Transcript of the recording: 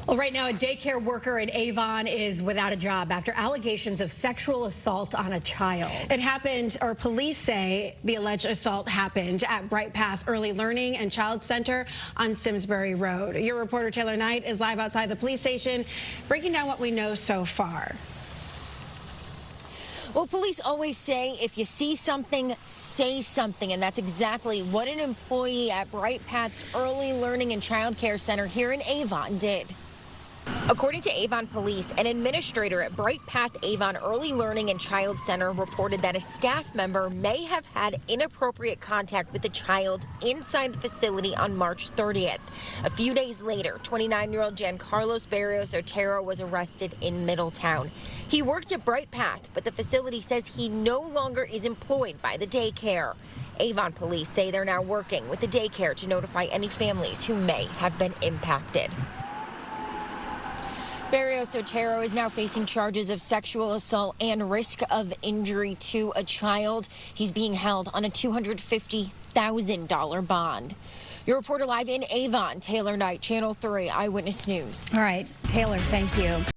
Well, right now, a daycare worker in Avon is without a job after allegations of sexual assault on a child. It happened, or police say the alleged assault happened at Bright Path Early Learning and Child Center on Simsbury Road. Your reporter Taylor Knight is live outside the police station, breaking down what we know so far. Well, police always say if you see something, say something, and that's exactly what an employee at Bright Path's Early Learning and Child Care Center here in Avon did. According to Avon police, an administrator at Bright Path Avon Early Learning and Child Center reported that a staff member may have had inappropriate contact with a child inside the facility on March 30th. A few days later, 29-year-old Giancarlos Barrios Otero was arrested in Middletown. He worked at Bright Path, but the facility says he no longer is employed by the daycare. Avon police say they're now working with the daycare to notify any families who may have been impacted. Barrios Otero is now facing charges of sexual assault and risk of injury to a child. He's being held on a $250,000 bond. Your reporter live in Avon, Taylor Knight, Channel 3 Eyewitness News. All right, Taylor, thank you.